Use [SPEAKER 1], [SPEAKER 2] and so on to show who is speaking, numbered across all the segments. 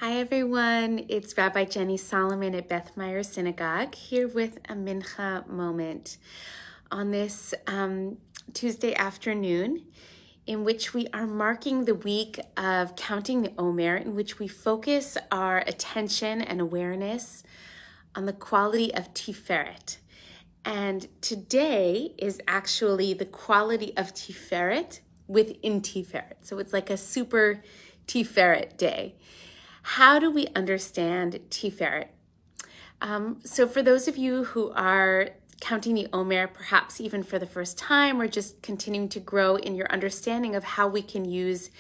[SPEAKER 1] Hi everyone, it's Rabbi Jenny Solomon at Beth Meyer Synagogue here with a mincha moment on this Tuesday afternoon in which we are marking the week of counting the Omer, in which we focus our attention and awareness on the quality of Tiferet. And today is actually the quality of Tiferet within Tiferet. So it's like a super Tiferet day. How do we understand Tiferet? So for those of you who are counting the Omer, perhaps even for the first time, or just continuing to grow in your understanding of how we can use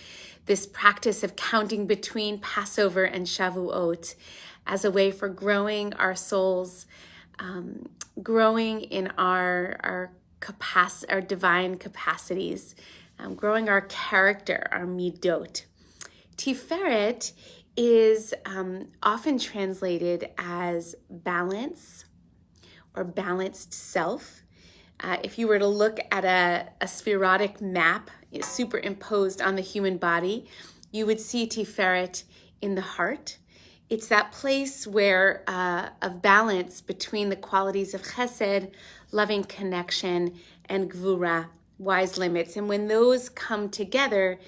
[SPEAKER 1] this practice of counting between Passover and Shavuot as a way for growing our souls, growing in our divine capacities, growing our character, our midot. Tiferet is often translated as balance or balanced self. If you were to look at a spherotic map superimposed on the human body, you would see Tiferet in the heart. It's that place where of balance between the qualities of chesed, loving connection, and gvura, wise limits. And when those come together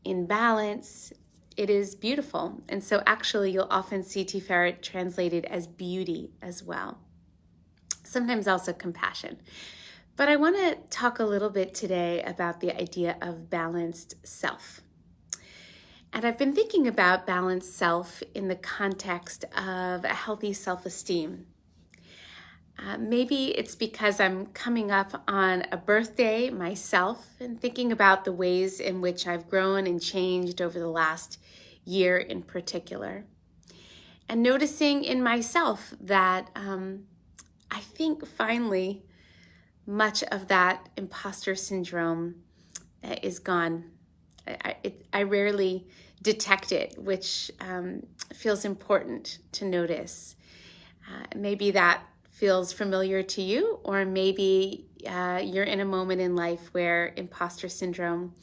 [SPEAKER 1] in balance, it is beautiful. And so actually you'll often see Tiferet translated as beauty as well. Sometimes also compassion. But I want to talk a little bit today about the idea of balanced self. And I've been thinking about balanced self in the context of a healthy self-esteem. Maybe it's because I'm coming up on a birthday myself and thinking about the ways in which I've grown and changed over the last year in particular. And noticing in myself that I think finally much of that imposter syndrome is gone. I rarely detect it, which feels important to notice. Maybe that feels familiar to you, or maybe you're in a moment in life where imposter syndrome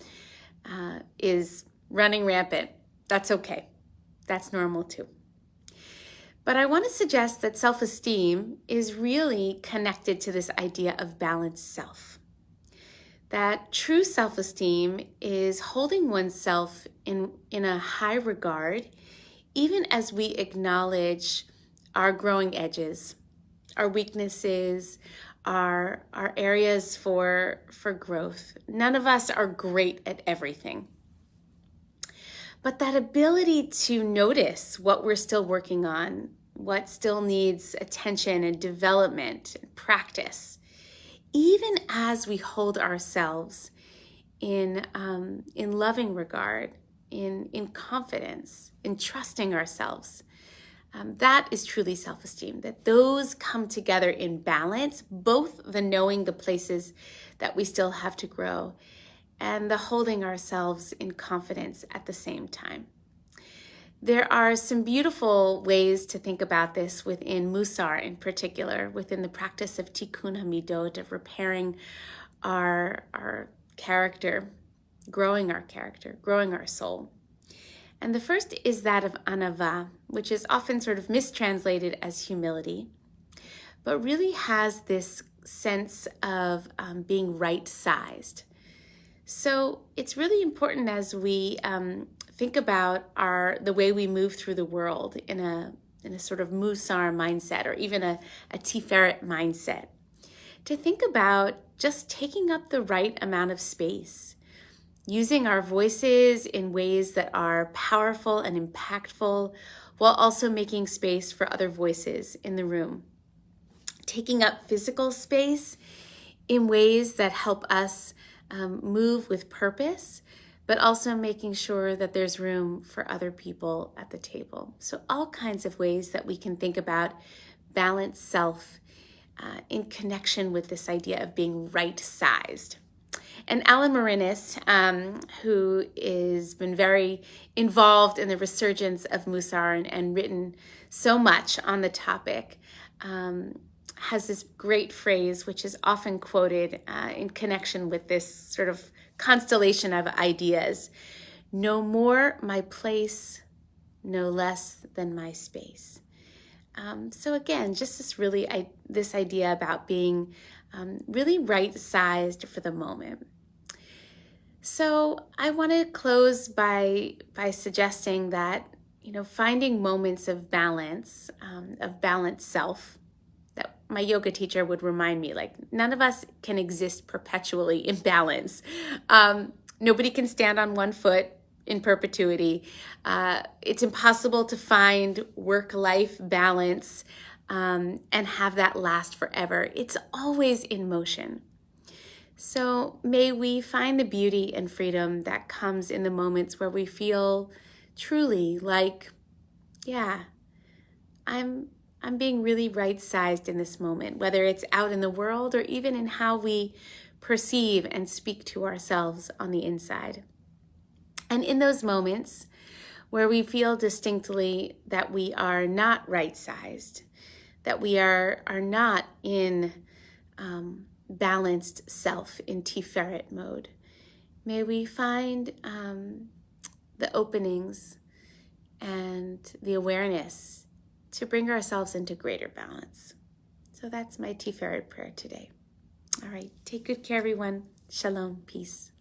[SPEAKER 1] is running rampant. That's okay. That's normal too. But I want to suggest that self-esteem is really connected to this idea of balanced self. That true self-esteem is holding oneself in a high regard, even as we acknowledge our growing edges, our weaknesses, our areas for growth. None of us are great at everything. But that ability to notice what we're still working on, what still needs attention and development and practice, even as we hold ourselves in loving regard, in confidence, in trusting ourselves, that is truly self-esteem, that those come together in balance, both the knowing the places that we still have to grow and the holding ourselves in confidence at the same time. There are some beautiful ways to think about this within Musar in particular, within the practice of tikkun hamidot, of repairing our character, growing our soul. And the first is that of anava, which is often sort of mistranslated as humility, but really has this sense of being right-sized. So it's really important as we think about the way we move through the world in a sort of Musar mindset, or even a Tiferet mindset, to think about just taking up the right amount of space, using our voices in ways that are powerful and impactful, while also making space for other voices in the room. Taking up physical space in ways that help us move with purpose, but also making sure that there's room for other people at the table. So all kinds of ways that we can think about balanced self in connection with this idea of being right-sized. And Alan Marinis, who has been very involved in the resurgence of Musar and written so much on the topic, has this great phrase, which is often quoted in connection with this sort of constellation of ideas. No more my place, no less than my space. So again, just this idea about being really right-sized for the moment. So I want to close by suggesting that, finding moments of balance, of balanced self, that my yoga teacher would remind me, like, none of us can exist perpetually in balance. Nobody can stand on one foot in perpetuity. It's impossible to find work-life balance and have that last forever. It's always in motion. So may we find the beauty and freedom that comes in the moments where we feel truly like, yeah, I'm being really right-sized in this moment, whether it's out in the world or even in how we perceive and speak to ourselves on the inside. And in those moments where we feel distinctly that we are not right-sized, that we are not in balanced self, in Tiferet mode, may we find the openings and the awareness to bring ourselves into greater balance. So that's my Tiferet prayer today. All right, take good care, everyone. Shalom, peace.